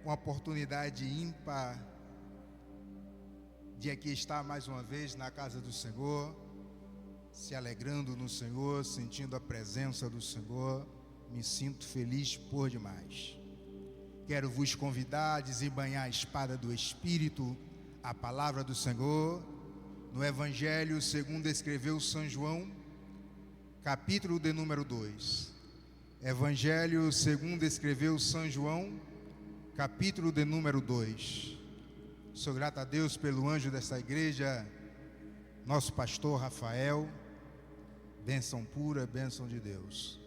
uma oportunidade ímpar de aqui estar mais uma vez na casa do Senhor, se alegrando no Senhor, sentindo a presença do Senhor. Me sinto feliz por demais. Quero vos convidar a desembainhar a espada do Espírito, a palavra do Senhor, no Evangelho segundo escreveu São João, capítulo de número 2. Evangelho segundo escreveu São João, capítulo de número 2. Sou grato a Deus pelo anjo desta igreja, nosso pastor Rafael. Bênção pura, bênção de Deus.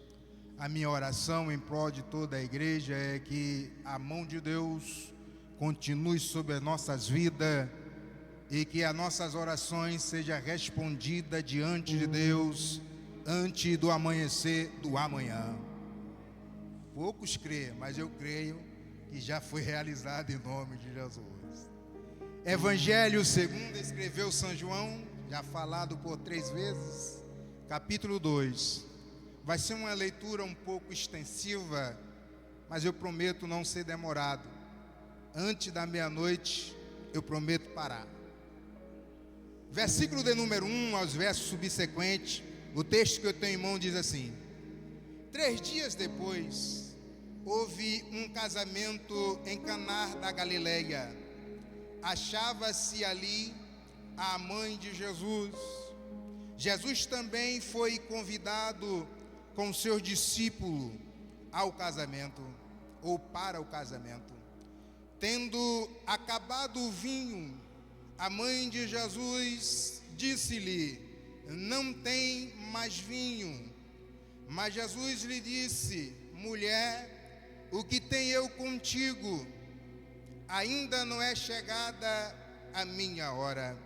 A minha oração em prol de toda a igreja é que a mão de Deus continue sobre as nossas vidas e que as nossas orações sejam respondidas diante de Deus antes do amanhecer do amanhã. Poucos creem, mas eu creio que já foi realizado em nome de Jesus. Evangelho segundo escreveu São João, já falado por 3 vezes, capítulo 2. Vai ser uma leitura um pouco extensiva, mas eu prometo não ser demorado. Antes da meia-noite, eu prometo parar. Versículo de número 1 aos versos subsequentes, o texto que eu tenho em mão diz assim: 3 dias depois, houve um casamento em Caná da Galileia. Achava-se ali a mãe de Jesus. Jesus também foi convidado com seus discípulos ao casamento, ou para o casamento. Tendo acabado o vinho, a mãe de Jesus disse-lhe: não tem mais vinho. Mas Jesus lhe disse: mulher, o que tenho eu contigo? Ainda não é chegada a minha hora.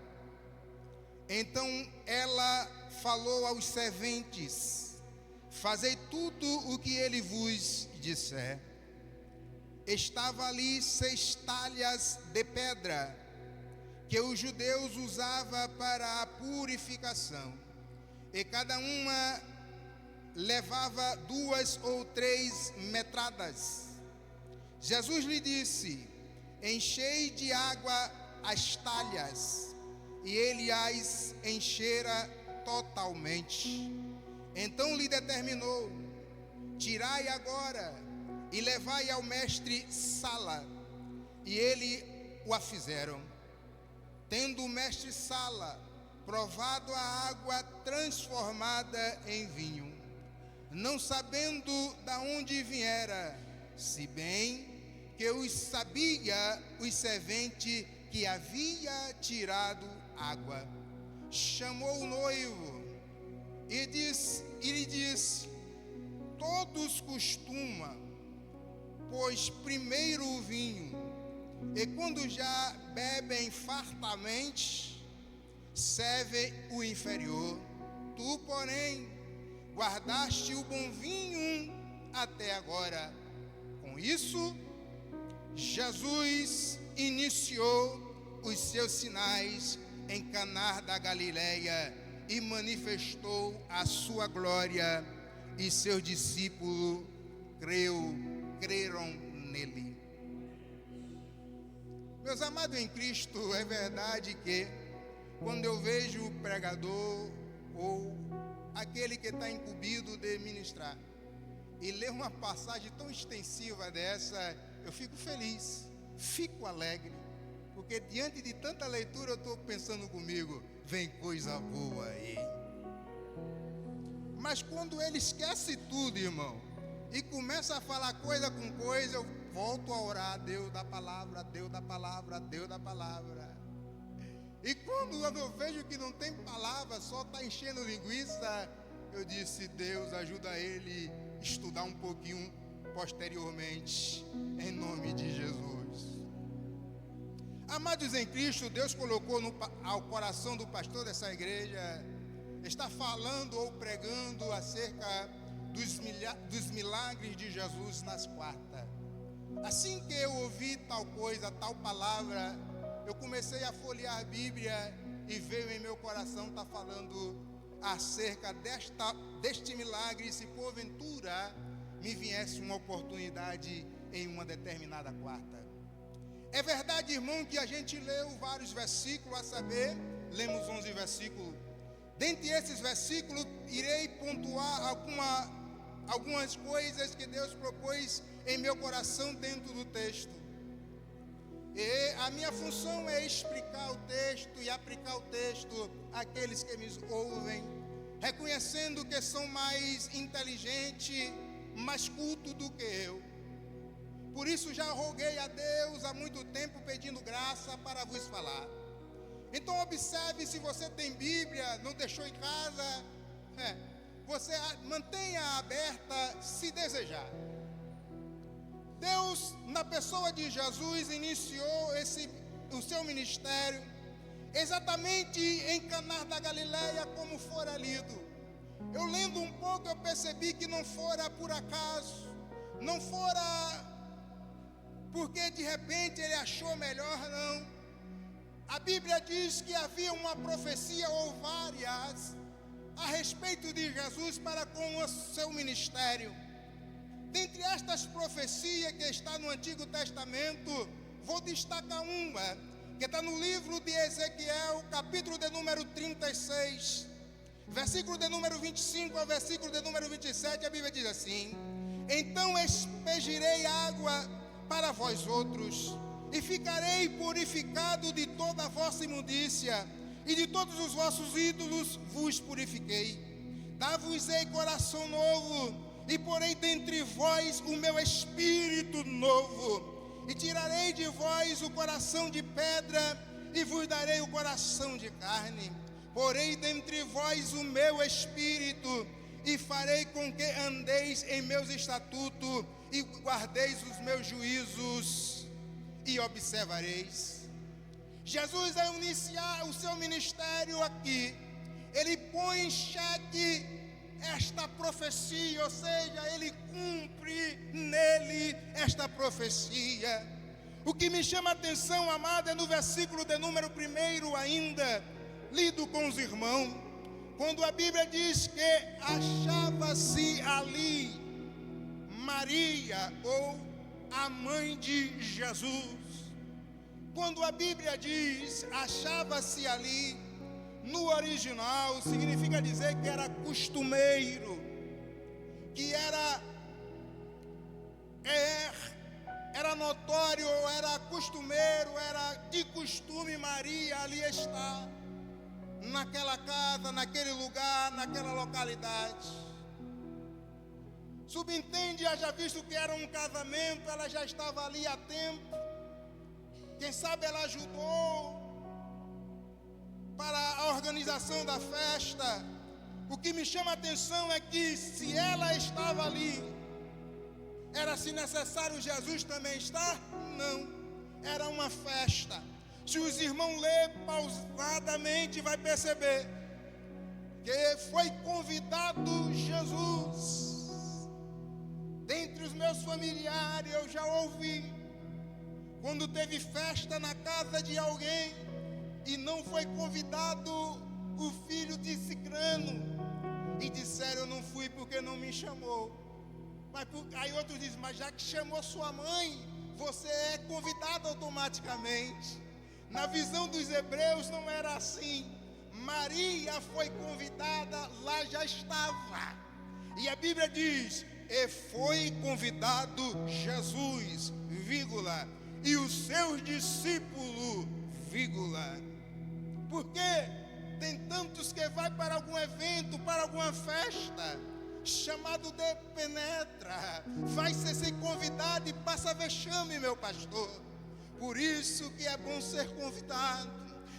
Então ela falou aos serventes: fazei tudo o que ele vos disser. Estava ali 6 talhas de pedra, que os judeus usavam para a purificação, e cada uma levava 2 ou 3 metradas. Jesus lhe disse: enchei de água as talhas, e ele as enchera totalmente. Então lhe determinou: tirai agora e levai ao mestre Sala. E ele o afizeram. Tendo o mestre Sala provado a água transformada em vinho, não sabendo da onde viera, se bem que os sabia os serventes que havia tirado água, chamou o noivo e lhe disse: todos costumam, pois primeiro o vinho, e quando já bebem fartamente, servem o inferior. Tu, porém, guardaste o bom vinho até agora. Com isso, Jesus iniciou os seus sinais em Caná da Galileia e manifestou a sua glória, e seus discípulos creram nele. Meus amados em Cristo, é verdade que quando eu vejo o pregador ou aquele que está incumbido de ministrar e ler uma passagem tão extensiva dessa, eu fico feliz, fico alegre, porque diante de tanta leitura eu estou pensando comigo: vem coisa boa aí. Mas quando ele esquece tudo, irmão, e começa a falar coisa com coisa, eu volto a orar: Deus da palavra, Deus da palavra, Deus da palavra. E quando eu vejo que não tem palavra, só está enchendo linguiça, eu disse: Deus, ajuda ele a estudar um pouquinho posteriormente, em nome de Jesus. Amados em Cristo, Deus colocou ao coração do pastor dessa igreja, está falando ou pregando acerca dos milagres de Jesus nas quartas. Assim que eu ouvi tal coisa, tal palavra, eu comecei a folhear a Bíblia e veio em meu coração, está falando acerca deste milagre, se porventura me viesse uma oportunidade em uma determinada quarta. É verdade, irmão, que a gente leu vários versículos, a saber, lemos 11 versículos. Dentre esses versículos, irei pontuar algumas coisas que Deus propôs em meu coração dentro do texto. E a minha função é explicar o texto e aplicar o texto àqueles que me ouvem, reconhecendo que são mais inteligentes, mais cultos do que eu. Por isso já roguei a Deus há muito tempo pedindo graça para vos falar. Então observe, se você tem Bíblia, não deixou em casa, você mantenha aberta se desejar. Deus, na pessoa de Jesus, iniciou o seu ministério exatamente em Caná da Galileia, como fora lido. Eu lendo um pouco, eu percebi que não fora por acaso, não fora porque de repente ele achou melhor, não. A Bíblia diz que havia uma profecia ou várias a respeito de Jesus para com o seu ministério. Dentre estas profecias que está no Antigo Testamento, vou destacar uma, que está no livro de Ezequiel, capítulo de número 36, versículo de número 25 ao versículo de número 27, a Bíblia diz assim: então expelgirei água para vós outros, e ficarei purificado de toda a vossa imundícia, e de todos os vossos ídolos vos purifiquei. Dar-vos-ei coração novo, e porei dentre vós o meu espírito novo, e tirarei de vós o coração de pedra, e vos darei o coração de carne. Porei dentre vós o meu espírito, e farei com que andeis em meus estatutos, e guardeis os meus juízos, e observareis. Jesus, ao iniciar o seu ministério aqui, ele põe em xeque esta profecia, ou seja, ele cumpre nele esta profecia. O que me chama a atenção, amado, é no versículo de número 1 ainda, lido com os irmãos, quando a Bíblia diz que achava-se ali Maria, ou a mãe de Jesus. Quando a Bíblia diz achava-se ali, no original significa dizer que era costumeiro, que era notório, era costumeiro, era de costume Maria ali estar, naquela casa, naquele lugar, naquela localidade. Subentende, haja visto que era um casamento, ela já estava ali há tempo. Quem sabe ela ajudou para a organização da festa. O que me chama a atenção é que se ela estava ali, era-se necessário Jesus também estar? Não, era uma festa. Se os irmãos lerem pausadamente, vai perceber que foi convidado Jesus. Dentre os meus familiares, eu já ouvi, quando teve festa na casa de alguém, e não foi convidado o filho de Cicrano, e disseram: eu não fui porque não me chamou. Aí outros dizem: mas já que chamou sua mãe, você é convidado automaticamente. Na visão dos hebreus não era assim. Maria foi convidada, lá já estava. E a Bíblia diz: e foi convidado Jesus, vírgula, e os seus discípulos, vírgula. Porque tem tantos que vai para algum evento, para alguma festa, chamado de penetra, vai ser convidado e passa vexame, meu pastor. Por isso que é bom ser convidado.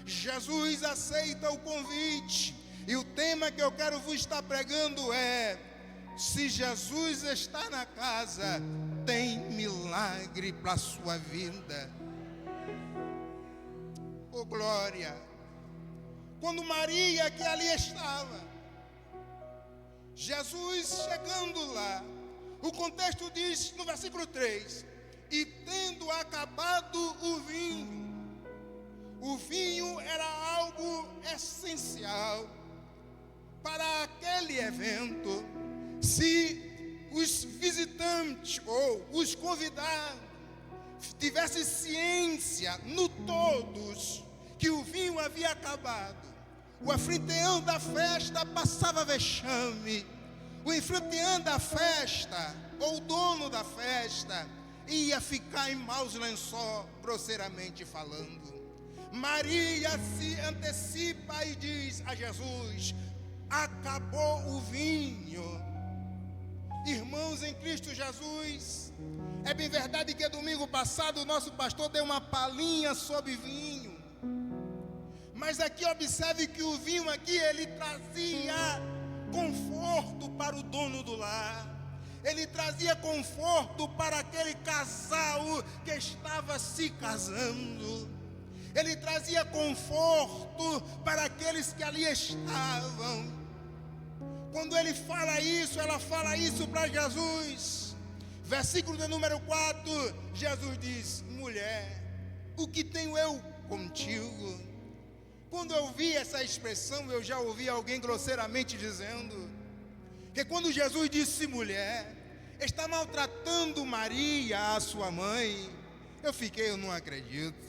Jesus aceita o convite, e o tema que eu quero vos estar pregando é: se Jesus está na casa, tem milagre para a sua vida. Oh glória! Quando Maria, que ali estava, Jesus chegando lá, o contexto diz no versículo 3: e tendo acabado o vinho era algo essencial para aquele evento. Se os visitantes ou os convidados tivesse ciência no todos que o vinho havia acabado, o anfitrião da festa passava vexame. O anfitrião da festa, ou o dono da festa, ia ficar em maus lençóis, grosseiramente falando. Maria se antecipa e diz a Jesus: acabou o vinho. Irmãos em Cristo Jesus, é bem verdade que domingo passado o nosso pastor deu uma palhinha sobre vinho, mas aqui observe que o vinho aqui, ele trazia conforto para o dono do lar, ele trazia conforto para aquele casal que estava se casando, ele trazia conforto para aqueles que ali estavam. Quando ele fala isso, ela fala isso para Jesus. Versículo de número 4, Jesus diz: mulher, o que tenho eu contigo? Quando eu vi essa expressão, eu já ouvi alguém grosseiramente dizendo que quando Jesus disse mulher, está maltratando Maria, a sua mãe. Eu não acredito.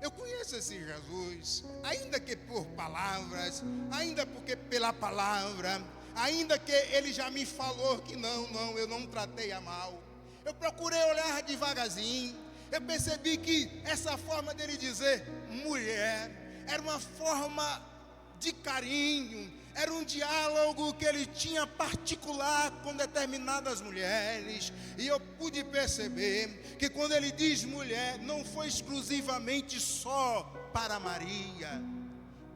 Eu conheço esse Jesus, ainda que por palavras, ainda porque pela palavra, ainda que ele já me falou que não, eu não tratei a mal. Eu procurei olhar devagarzinho, eu percebi que essa forma dele dizer mulher era uma forma de carinho, era um diálogo que ele tinha particular com determinadas mulheres. E eu pude perceber que quando ele diz mulher, não foi exclusivamente só para Maria.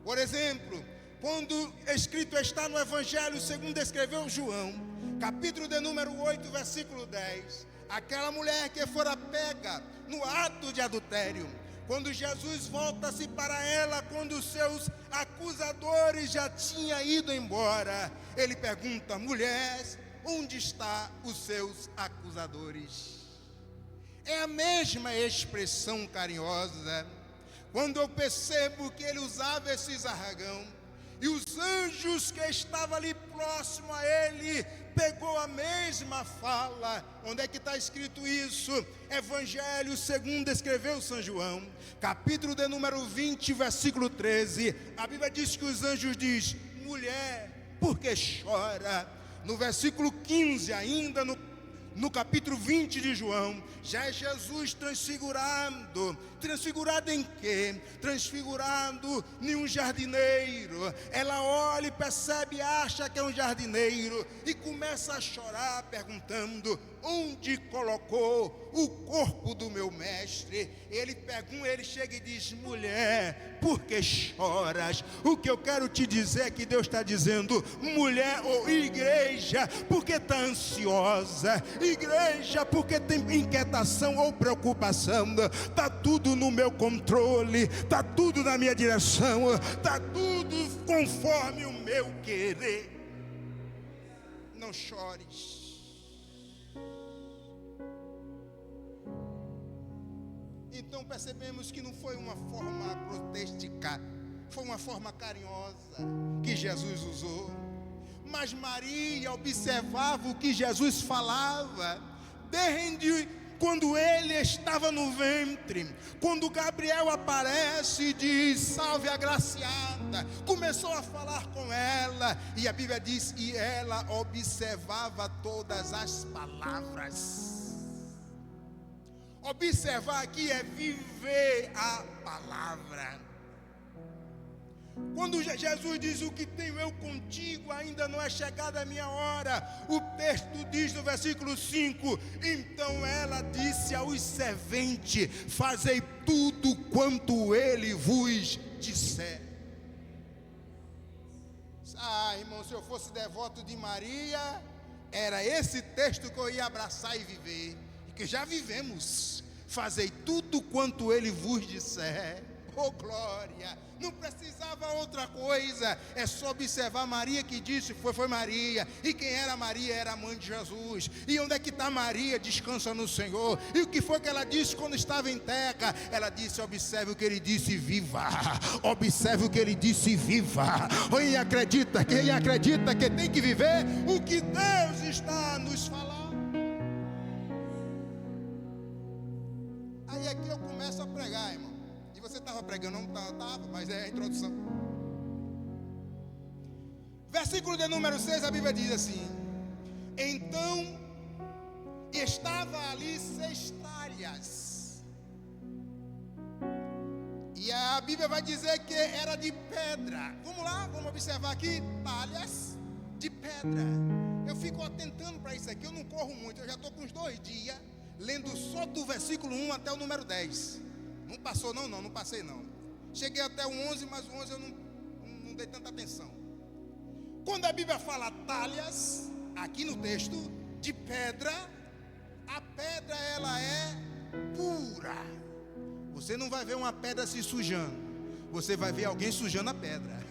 Por exemplo, quando escrito está no Evangelho segundo escreveu João, capítulo de número 8, versículo 10, aquela mulher que fora pega no ato de adultério, quando Jesus volta-se para ela, quando os seus acusadores já tinham ido embora, ele pergunta: mulher, onde estão os seus acusadores? É a mesma expressão carinhosa. Quando eu percebo que ele usava esse jargão, e os anjos que estavam ali próximo a ele pegou a mesma fala. Onde é que está escrito isso? Evangelho segundo escreveu São João, capítulo de número 20, versículo 13. A Bíblia diz que os anjos dizem: mulher, por que chora? No versículo 15 ainda, no capítulo 20 de João, já é Jesus transfigurado. Transfigurado em quê? Transfigurado em um jardineiro. Ela olha e percebe, acha que é um jardineiro, e começa a chorar, perguntando: onde colocou o corpo do meu mestre? Ele pergunta, ele chega e diz: mulher, por que choras? O que eu quero te dizer é que Deus está dizendo: mulher ou igreja, porque está ansiosa? Igreja, porque tem inquietação ou preocupação? Está tudo no meu controle, está tudo na minha direção, está tudo conforme o meu querer. Não chores. Então percebemos que não foi uma forma grotesca, foi uma forma carinhosa que Jesus usou. Mas Maria observava o que Jesus falava, desde quando ele estava no ventre. Quando Gabriel aparece e diz: salve agraciada, começou a falar com ela, e a Bíblia diz: e ela observava todas as palavras. Observar aqui é viver a palavra. Quando Jesus diz: o que tenho eu contigo, ainda não é chegada a minha hora, o texto diz no versículo 5: então ela disse aos serventes: fazei tudo quanto ele vos disser. Irmão, se eu fosse devoto de Maria, era esse texto que eu ia abraçar e viver, que já vivemos. Fazei tudo quanto ele vos disser. Oh glória, não precisava outra coisa, é só observar Maria que disse, foi Maria. E quem era Maria? Era a mãe de Jesus. E onde é que está Maria? Descansa no Senhor. E o que foi que ela disse quando estava em terra? Ela disse: observe o que ele disse, viva. Observe o que ele disse, viva. Quem acredita que tem que viver o que Deus está nos falando. Aí é eu começo a pregar, irmão. E você estava pregando, não estava, mas é a introdução. Versículo de número 6, a Bíblia diz assim: então estava ali 6 talhas. E a Bíblia vai dizer que era de pedra. Vamos lá, vamos observar aqui, talhas de pedra. Eu fico atentando para isso aqui, eu não corro muito. Eu já estou com uns 2 dias lendo só do versículo 1 até o número 10. Não passou não passei não. Cheguei até o 11, mas o 11 eu não dei tanta atenção. Quando a Bíblia fala talhas, aqui no texto, de pedra, a pedra ela é pura. Você não vai ver uma pedra se sujando, você vai ver alguém sujando a pedra.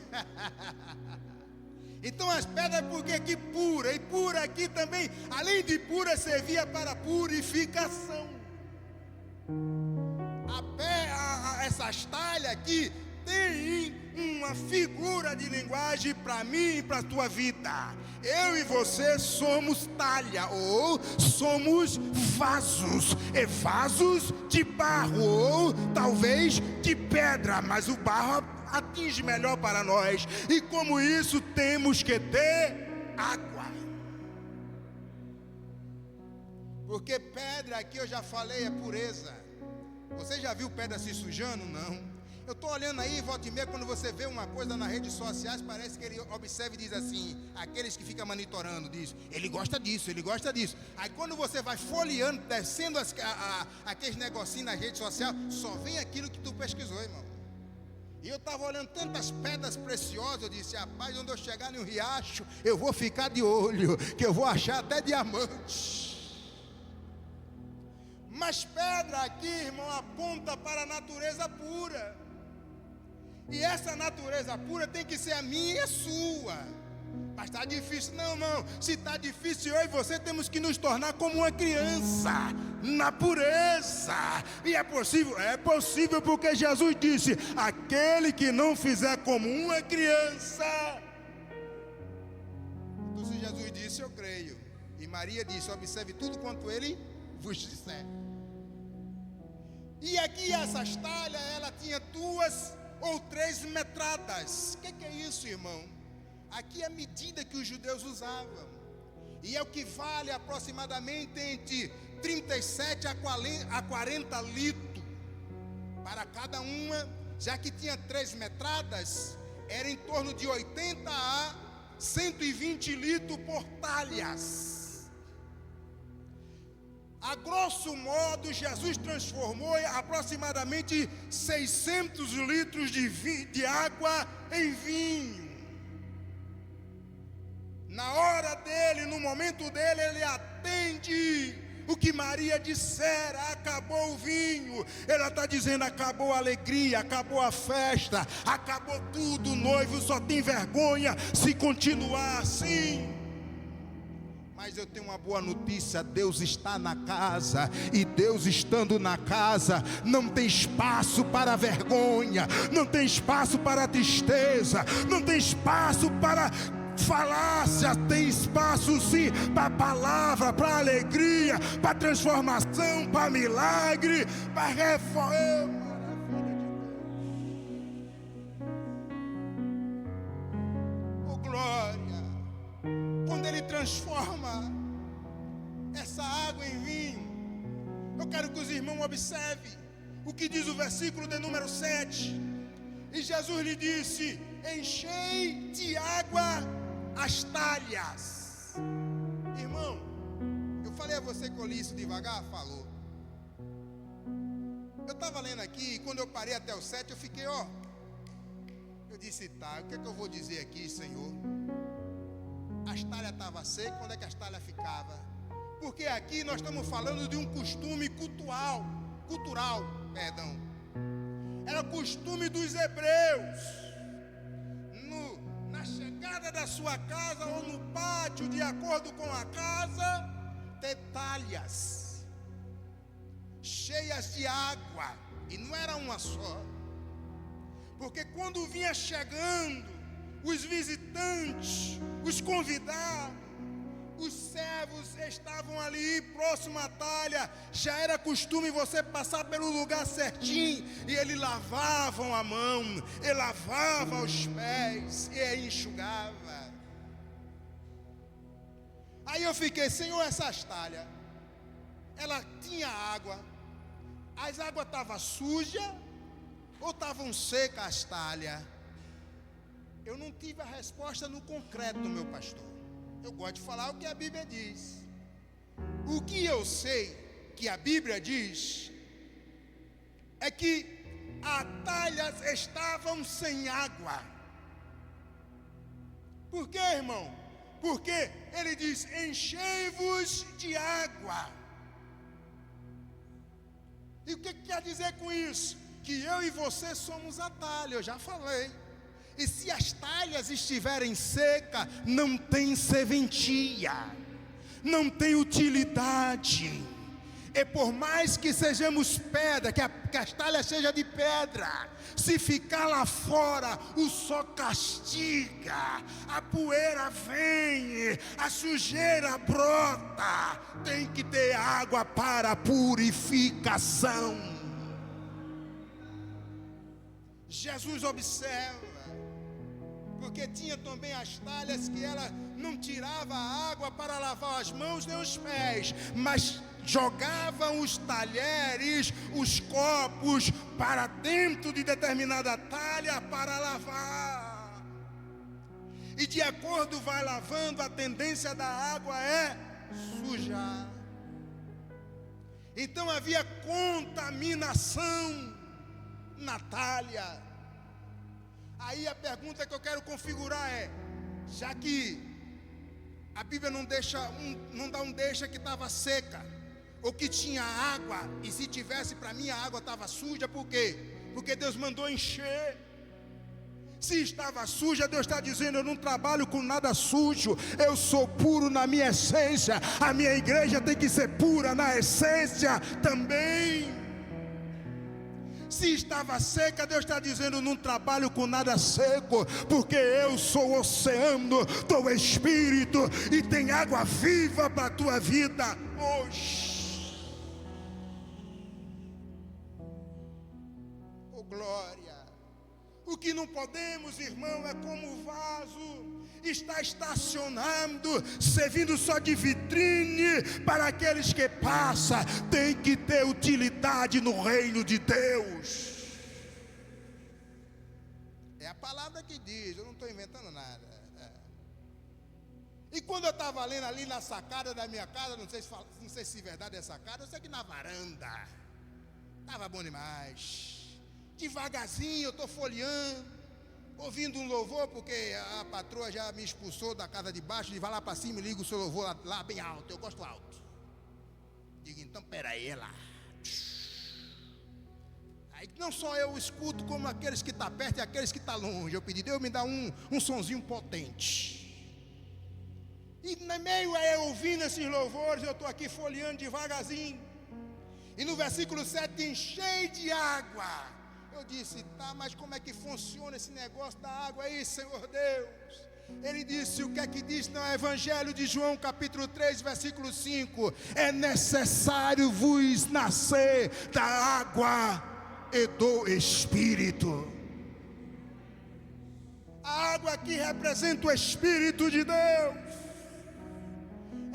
Então as pedras, porque que pura, e pura aqui também, além de pura, servia para purificação. Essas talhas aqui tem uma figura de linguagem para mim e para a tua vida. Eu e você somos talha, ou somos vasos, vasos de barro, ou talvez de pedra, mas o barro atinge melhor para nós, e como isso temos que ter água, porque pedra aqui eu já falei é pureza. Você já viu pedra se sujando? Não. Eu estou olhando aí, volta e meia, quando você vê uma coisa nas redes sociais, parece que ele observa e diz assim, aqueles que ficam monitorando, diz, ele gosta disso, ele gosta disso. Aí quando você vai folheando, descendo aqueles negocinhos nas redes sociais, só vem aquilo que tu pesquisou, irmão. E eu estava olhando tantas pedras preciosas, eu disse, rapaz, quando eu chegar no riacho, eu vou ficar de olho, que eu vou achar até diamante. Mas pedra aqui, irmão, aponta para a natureza pura. E essa natureza pura tem que ser a minha e a sua. Mas está difícil. Não, não. Se está difícil, eu e você temos que nos tornar como uma criança, na pureza. E é possível? É possível, porque Jesus disse, aquele que não fizer como uma criança. Então se Jesus disse, eu creio. E Maria disse, observe tudo quanto ele vos disser. E aqui essas talhas, ela tinha 2 ou 3 metradas. O que é isso, irmão? Aqui é a medida que os judeus usavam. E é o que vale aproximadamente entre 37 a 40 litros para cada uma, já que tinha 3 metradas, era em torno de 80 a 120 litros por talhas. A grosso modo, Jesus transformou aproximadamente 600 litros de água em vinho. Na hora dele, no momento dele, ele atende o que Maria dissera, acabou o vinho. Ela está dizendo, acabou a alegria, acabou a festa, acabou tudo, o noivo só tem vergonha se continuar assim. Mas eu tenho uma boa notícia, Deus está na casa, e Deus estando na casa, não tem espaço para vergonha, não tem espaço para tristeza, não tem espaço para falácia, tem espaço sim para palavra, para alegria, para transformação, para milagre, para reforma. Oh glória! Quando ele transforma essa água em vinho, eu quero que os irmãos observem o que diz o versículo de número 7. E Jesus lhe disse, enchei de água as talhas. Irmão, eu falei a você que eu li isso devagar? Falou. Eu estava lendo aqui, e quando eu parei até o 7, eu fiquei, eu disse, tá, o que é que eu vou dizer aqui, Senhor? As talhas estavam secas, onde é que as talhas ficavam? Porque aqui nós estamos falando de um costume cultural, era costume dos hebreus, na chegada da sua casa ou no pátio, de acordo com a casa, ter talhas cheias de água, e não era uma só, porque quando vinha chegando os visitantes, os convidados, Os servos estavam ali próximo à talha. Já era costume você passar pelo lugar certinho, e eles lavavam a mão, e lavava os pés, e enxugava. Aí eu fiquei: Senhor, essas talhas, ela tinha água, as águas estavam sujas ou estavam secas as talhas? Eu não tive a resposta no concreto, meu pastor. Eu gosto de falar o que a Bíblia diz. O que eu sei que a Bíblia diz é que as talhas estavam sem água. Por quê, irmão? Porque ele diz: enchei-vos de água. E o que quer dizer com isso? Que eu e você somos a talha, eu já falei. E se as talhas estiverem secas, não tem serventia, não tem utilidade. E por mais que sejamos pedra, que as talhas sejam de pedra, se ficar lá fora, o sol castiga, a poeira vem, a sujeira brota. Tem que ter água para purificação. Jesus observa, porque tinha também as talhas que ela não tirava a água para lavar as mãos nem os pés, mas jogavam os talheres, os copos para dentro de determinada talha para lavar. E de acordo vai lavando, a tendência da água é sujar. Então havia contaminação na talha. Aí a pergunta que eu quero configurar é: já que a Bíblia não dá um deixa que estava seca, ou que tinha água, e se tivesse, para mim a água estava suja, por quê? Porque Deus mandou encher. Se estava suja, Deus está dizendo: eu não trabalho com nada sujo, eu sou puro na minha essência. A minha igreja tem que ser pura na essência também. Se estava seca, Deus está dizendo: não trabalho com nada seco, porque eu sou o oceano do Espírito, e tem água viva para a tua vida hoje. Oh glória! O que não podemos, irmão, é como o vaso está estacionando, servindo só de vitrine para aqueles que passam. Tem que ter utilidade no reino de Deus. É a palavra que diz, eu não estou inventando nada. E quando eu estava lendo ali na sacada da minha casa, não sei se é verdade essa sacada, eu sei que na varanda, estava bom demais. Devagarzinho eu estou folheando, ouvindo um louvor, porque a patroa já me expulsou da casa de baixo, e vai lá para cima e liga o seu louvor lá bem alto. Eu gosto alto. Digo: então peraí, é lá. Aí não só eu escuto, como aqueles que estão perto e aqueles que estão longe. Eu pedi: Deus, me dá um sonzinho potente. E no meio eu ouvindo esses louvores, eu estou aqui folheando devagarzinho. E no versículo 7, enchei de água. Eu disse: tá, mas como é que funciona esse negócio da água aí, Senhor Deus? Ele disse: o que é que diz no Evangelho de João, capítulo 3, versículo 5? É necessário vos nascer da água e do Espírito. A água aqui representa o Espírito de Deus.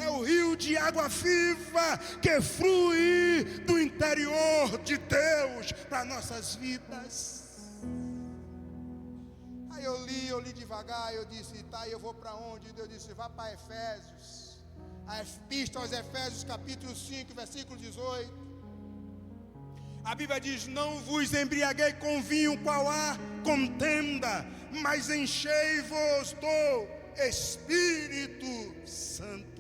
É o rio de água viva que flui do interior de Deus para nossas vidas. Aí eu li devagar, eu disse: tá, eu vou para onde? Deus disse: vá para Efésios, a epístola aos Efésios, capítulo 5, versículo 18. A Bíblia diz: não vos embriaguei com vinho, qual há contenda, mas enchei-vos do Espírito Santo.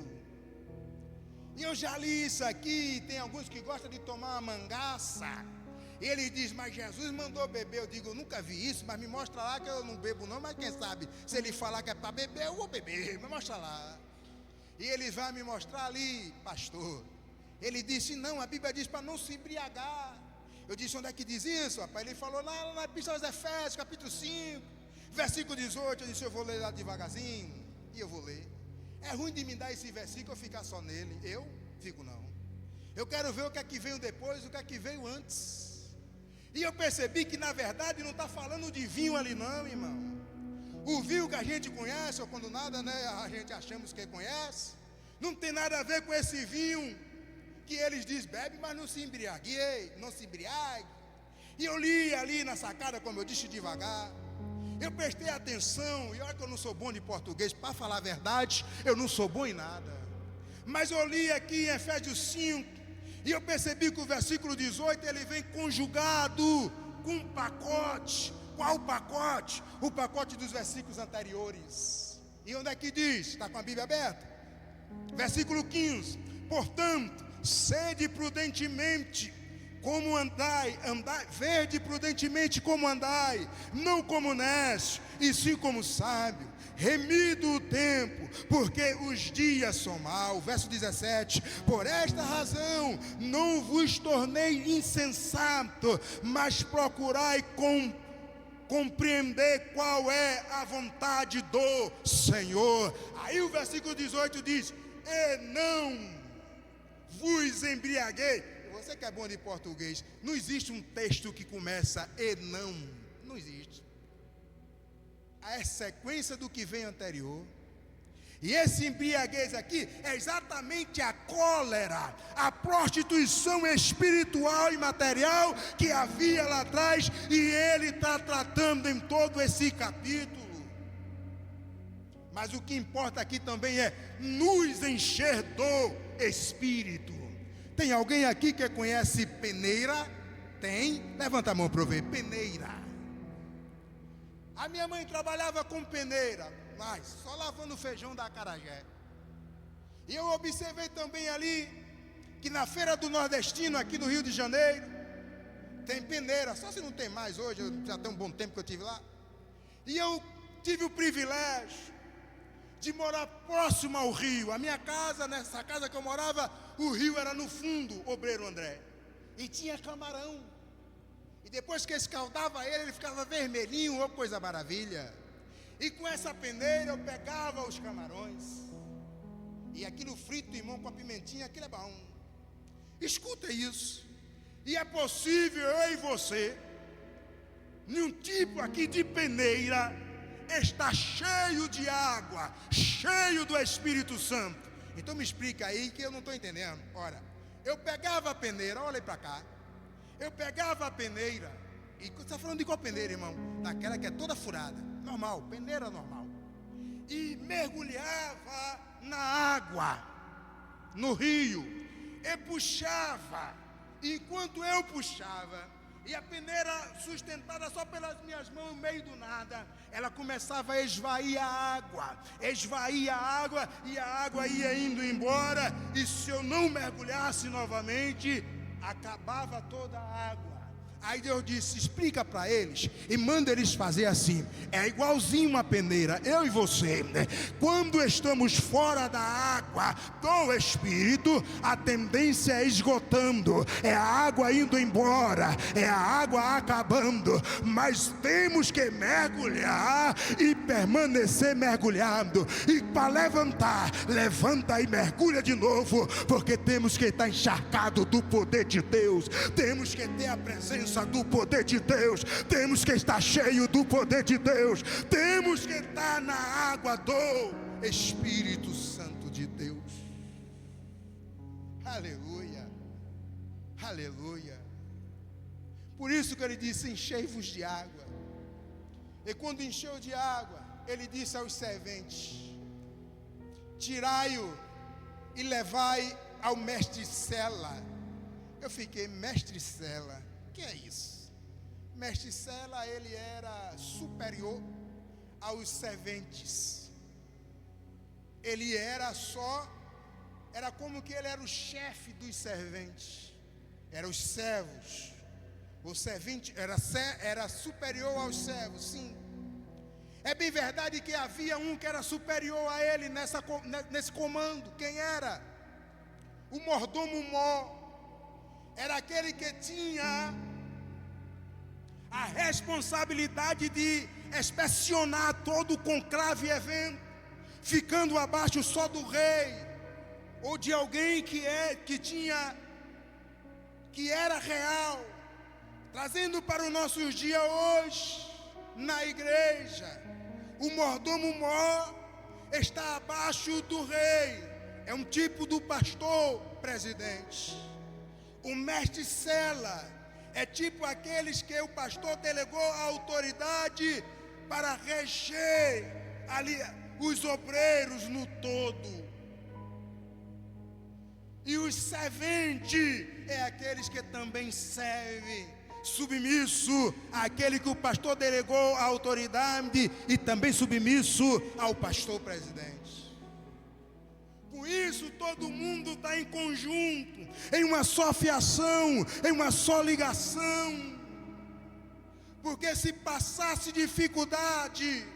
E eu já li isso aqui. Tem alguns que gostam de tomar uma mangaça, e ele diz: mas Jesus mandou beber. Eu digo: eu nunca vi isso, mas me mostra lá, que eu não bebo não, mas quem sabe, se ele falar que é para beber, eu vou beber, me mostra lá. E ele vai me mostrar ali, pastor. Ele disse: não, a Bíblia diz para não se embriagar. Eu disse: onde é que diz isso, rapaz? Ele falou lá na epístola aos Efésios, capítulo 5, versículo 18. Eu disse: eu vou ler lá devagarzinho, e eu vou ler. É ruim de me dar esse versículo, eu ficar só nele. Eu fico não. Eu quero ver o que é que veio depois, o que é que veio antes. E eu percebi que na verdade não está falando de vinho ali não, irmão. O vinho que a gente conhece, ou quando nada, né, a gente achamos que conhece, não tem nada a ver com esse vinho que eles dizem, bebe, mas não se embriague, não se embriague. E eu li ali na sacada, como eu disse, devagar. Eu prestei atenção, e olha que eu não sou bom de português, para falar a verdade, eu não sou bom em nada. Mas eu li aqui em Efésios 5, e eu percebi que o versículo 18, ele vem conjugado com um pacote. Qual pacote? O pacote dos versículos anteriores. E onde é que diz? Está com a Bíblia aberta? Versículo 15. Portanto, sede prudentemente como andai, vede prudentemente como andai, não como necios, e sim como sábio, remido o tempo, porque os dias são maus. Verso 17, por esta razão não vos tornei insensato, mas procurai compreender qual é a vontade do Senhor. Aí o versículo 18 diz, e não vos embriaguei. Você que é bom de português, não existe um texto que começa e não existe. É sequência do que vem anterior. E esse embriaguez aqui é exatamente a cólera, a prostituição espiritual e material que havia lá atrás, e ele está tratando em todo esse capítulo. Mas o que importa aqui também é nos encher do Espírito. Tem alguém aqui que conhece peneira? Tem? Levanta a mão para eu ver. Peneira. A minha mãe trabalhava com peneira, mas só lavando o feijão da acarajé. E eu observei também ali que na Feira do Nordestino, aqui no Rio de Janeiro, tem peneira. Só se não tem mais hoje, já tem um bom tempo que eu estive lá. E eu tive o privilégio de morar próximo ao rio. A minha casa, nessa casa que eu morava, o rio era no fundo, Obreiro André. E tinha camarão. E depois que escaldava ele ficava vermelhinho, oh coisa maravilha. E com essa peneira eu pegava os camarões. E aquilo frito, irmão, com a pimentinha, aquilo é bom. Escuta isso. E é possível eu e você, num tipo aqui de peneira, está cheio de água, cheio do Espírito Santo. Então me explica aí que eu não estou entendendo. Ora, eu pegava a peneira, olha aí para cá. Eu pegava a peneira, e você está falando de qual peneira, irmão? Daquela que é toda furada, normal, peneira normal. E mergulhava na água, no rio, e puxava. E enquanto eu puxava, e a peneira sustentada só pelas minhas mãos, no meio do nada, ela começava a esvair a água, e a água ia indo embora, e se eu não mergulhasse novamente, acabava toda a água. Aí Deus disse, explica para eles e manda eles fazer assim. É igualzinho uma peneira, eu e você, né? Quando estamos fora da água do Espírito, a tendência é esgotando, é a água indo embora, é a água acabando. Mas temos que mergulhar e permanecer mergulhado. E para levantar, levanta e mergulha de novo, porque temos que estar encharcado do poder de Deus. Temos que ter a presença do poder de Deus, temos que estar cheio do poder de Deus, temos que estar na água do Espírito Santo de Deus. Aleluia, aleluia. Por isso que ele disse, enchei-vos de água. E quando encheu de água, ele disse aos serventes, tirai-o e levai ao mestre-sela. Eu fiquei, mestre-sela, que é isso? Mestre-sela, ele era superior aos serventes. Ele era como que ele era o chefe dos serventes. Eram os servos. O servente era superior aos servos, sim. É bem verdade que havia um que era superior a ele nesse comando. Quem era? O mordomo-mor. Era aquele que tinha a responsabilidade de inspecionar todo o conclave e evento, ficando abaixo só do rei, ou de alguém que era real, trazendo para os nossos dias hoje, na igreja, o mordomo-mor está abaixo do rei, é um tipo do pastor presidente. O mestre-cela é tipo aqueles que o pastor delegou a autoridade para reger ali os obreiros no todo. E os serventes é aqueles que também servem, submisso àquele que o pastor delegou a autoridade e também submisso ao pastor presidente. Por isso todo mundo está em conjunto, em uma só fiação, em uma só ligação. Porque se passasse dificuldade,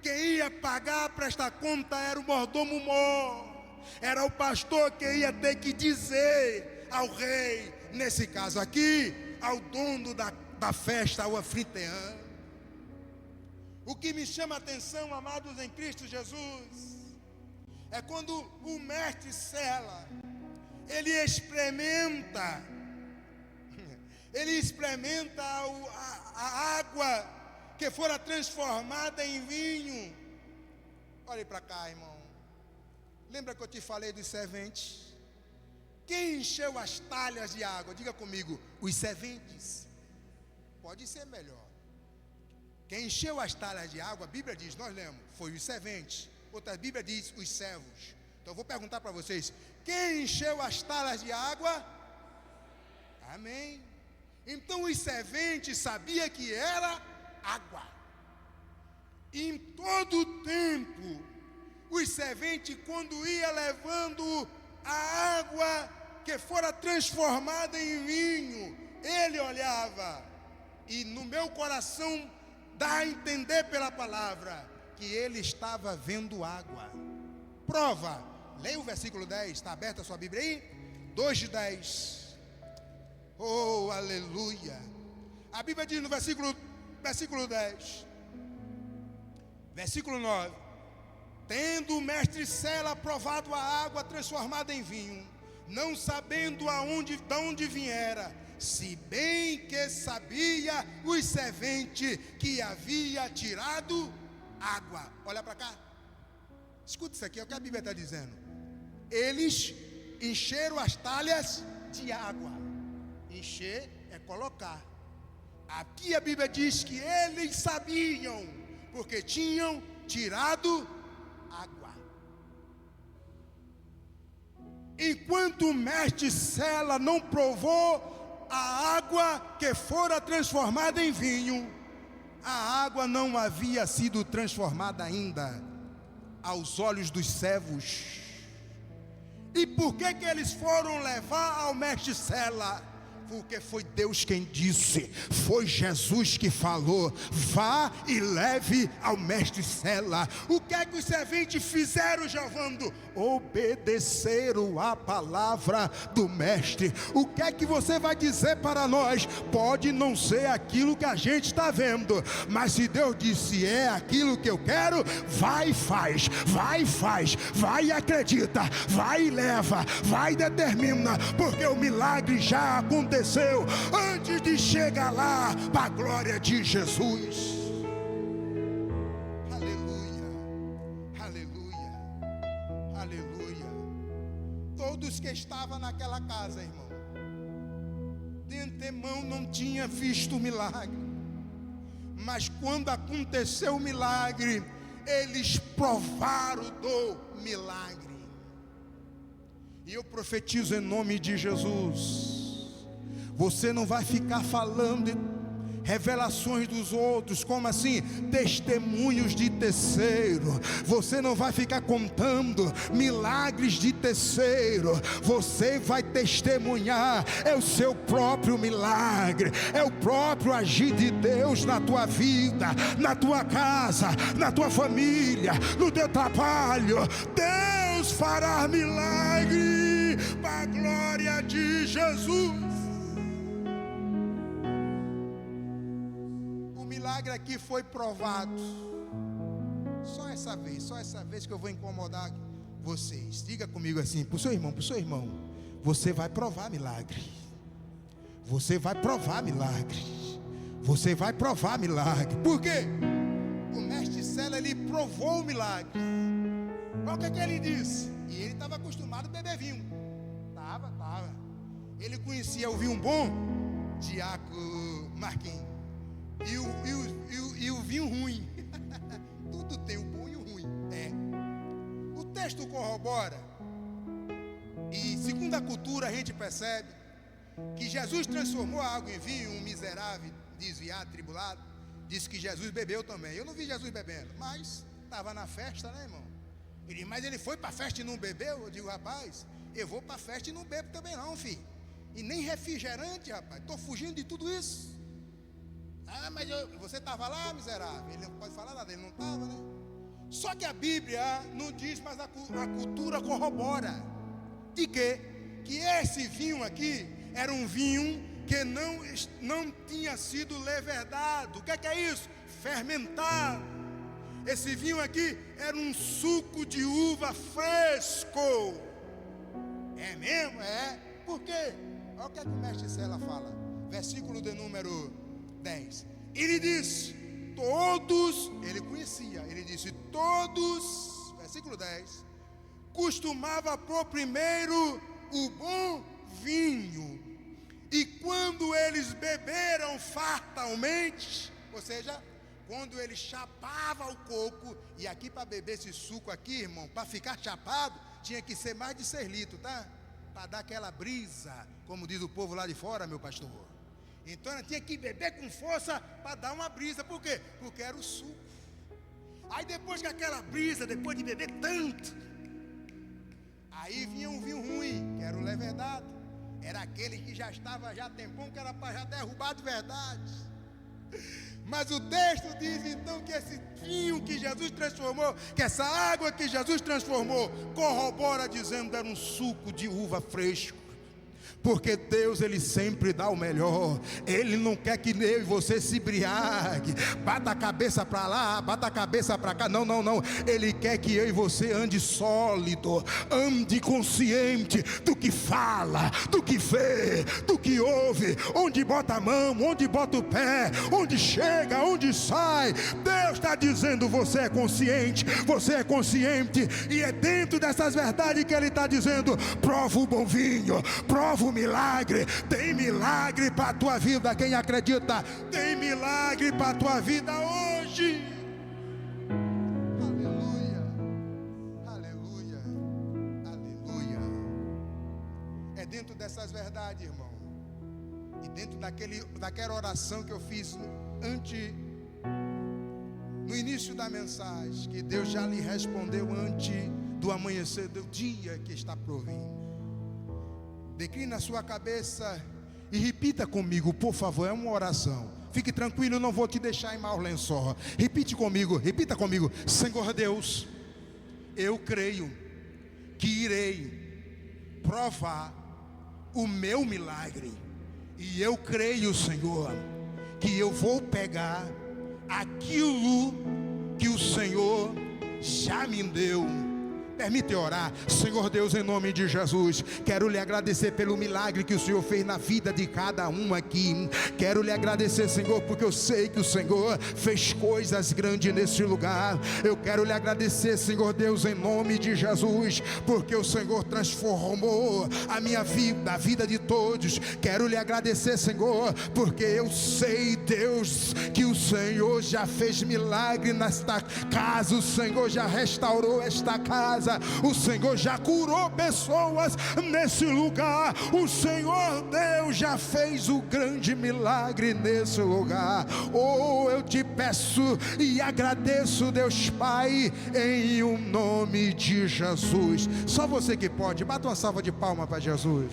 quem ia pagar para esta conta era o mordomo-mor, era o pastor que ia ter que dizer ao rei, nesse caso aqui, ao dono da festa, ao anfitrião. O que me chama a atenção, amados em Cristo Jesus, é quando o mestre-cela, ele experimenta a água que fora transformada em vinho. Olhe para cá, irmão. Lembra que eu te falei dos serventes? Quem encheu as talhas de água? Diga comigo, os serventes. Pode ser melhor. Quem encheu as talhas de água, a Bíblia diz, nós lemos, foi os serventes. Outra Bíblia diz, os servos. Então eu vou perguntar para vocês, quem encheu as talhas de água? Amém. Então os serventes sabiam que era água. E em todo o tempo, os serventes, quando ia levando a água que fora transformada em vinho, ele olhava, e no meu coração dá a entender pela palavra, que ele estava vendo água. Prova, leia o versículo 10, está aberta a sua Bíblia aí? 2:10. Oh, aleluia. A Bíblia diz no versículo 10, versículo 9: tendo o mestre-cela provado a água transformada em vinho, não sabendo de onde viera, se bem que sabia os serventes que havia tirado água. Olha para cá, escuta isso aqui, é o que a Bíblia está dizendo. Eles encheram as talhas de água. Encher é colocar. Aqui a Bíblia diz que eles sabiam, porque tinham tirado água. Enquanto o mestre-cela não provou a água que fora transformada em vinho, a água não havia sido transformada ainda aos olhos dos servos. E por que eles foram levar ao mestre-cela? Porque foi Deus quem disse, foi Jesus que falou, vá e leve ao mestre-cela. O que é que os serventes fizeram, Giovando? Obedeceram a palavra do mestre. O que é que você vai dizer para nós? Pode não ser aquilo que a gente está vendo, mas se Deus disse é aquilo que eu quero, vai e faz, vai e faz, vai e acredita, vai e leva, vai e determina, porque o milagre já aconteceu antes de chegar lá, para a glória de Jesus. Aleluia, aleluia, aleluia. Todos que estavam naquela casa, irmão, de antemão não tinha visto o milagre, mas quando aconteceu o milagre, eles provaram do milagre. E eu profetizo em nome de Jesus, você não vai ficar falando revelações dos outros, como assim? Testemunhos de terceiro. Você não vai ficar contando milagres de terceiro. Você vai testemunhar, é o seu próprio milagre, é o próprio agir de Deus na tua vida, na tua casa, na tua família, no teu trabalho. Deus fará milagre para a glória de Jesus. O milagre aqui foi provado. Só essa vez que eu vou incomodar vocês. Diga comigo assim, pro seu irmão, você vai provar milagre. Você vai provar milagre. Você vai provar milagre. Por quê? O mestre Cela, ele provou o milagre. Olha o que ele disse. E ele estava acostumado a beber vinho. Tava. Ele conhecia o vinho bom, Diaco Marquinhos, e o vinho ruim. Tudo tem o bom e o ruim. O texto corrobora. E segundo a cultura a gente percebe que Jesus transformou a água em vinho. Um miserável, desviado, tribulado, disse que Jesus bebeu também. Eu não vi Jesus bebendo, mas estava na festa, né, irmão? Mas ele foi para a festa e não bebeu? Eu digo, rapaz, eu vou para a festa e não bebo também não, filho. E nem refrigerante, rapaz, estou fugindo de tudo isso. Mas você estava lá, miserável? Ele não pode falar nada, ele não estava, né? Só que a Bíblia não diz, mas a cultura corrobora. De quê? Que esse vinho aqui era um vinho que não tinha sido leverdado. O que é isso? Fermentado. Esse vinho aqui era um suco de uva fresco. É mesmo? É. Por quê? Olha o que o mestre Cela fala. Versículo de número 10. Ele disse, todos, ele conhecia, ele disse, todos, versículo 10, costumava pôr primeiro o bom vinho, e quando eles beberam fartamente, ou seja, quando ele chapava o coco, e aqui para beber esse suco aqui, irmão, para ficar chapado, tinha que ser mais de 6 litros, tá? Para dar aquela brisa, como diz o povo lá de fora, meu pastor. Então ela tinha que beber com força para dar uma brisa. Por quê? Porque era o suco. Aí depois que aquela brisa, depois de beber tanto, aí vinha um vinho ruim, que era o levedado. Era aquele que já estava já tempão, que era para já derrubar de verdade. Mas o texto diz então que esse vinho que Jesus transformou, que essa água que Jesus transformou, corrobora dizendo que era um suco de uva fresco. Porque Deus, Ele sempre dá o melhor. Ele não quer que eu e você se embriague, bata a cabeça para lá, bata a cabeça para cá. Não. Ele quer que eu e você ande sólido, ande consciente do que fala, do que vê, do que ouve, onde bota a mão, onde bota o pé, onde chega, onde sai. Deus está dizendo, você é consciente, e é dentro dessas verdades que Ele está dizendo, prova o bom vinho, prova o milagre. Tem milagre para a tua vida. Quem acredita, tem milagre para a tua vida hoje. Aleluia. É dentro dessas verdades, irmão, e dentro daquela oração que eu fiz no início da mensagem, que Deus já lhe respondeu antes do amanhecer do dia que está por vir. Declina a sua cabeça e repita comigo, por favor, é uma oração. Fique tranquilo, não vou te deixar em mau lençol. Repita comigo. Senhor Deus, eu creio que irei provar o meu milagre. E eu creio, Senhor, que eu vou pegar aquilo que o Senhor já me deu. Permite orar. Senhor Deus, em nome de Jesus, quero lhe agradecer pelo milagre que o Senhor fez na vida de cada um aqui. Quero lhe agradecer, Senhor, porque eu sei que o Senhor fez coisas grandes nesse lugar. Eu quero lhe agradecer, Senhor Deus, em nome de Jesus, porque o Senhor transformou a minha vida, a vida de todos. Quero lhe agradecer, Senhor, porque eu sei, Deus, que o Senhor já fez milagre nesta casa. O Senhor já restaurou esta casa. O Senhor já curou pessoas nesse lugar. O Senhor Deus já fez o grande milagre nesse lugar. Oh, eu te peço e agradeço, Deus Pai, em o nome de Jesus. Só você que pode. Bata uma salva de palmas para Jesus.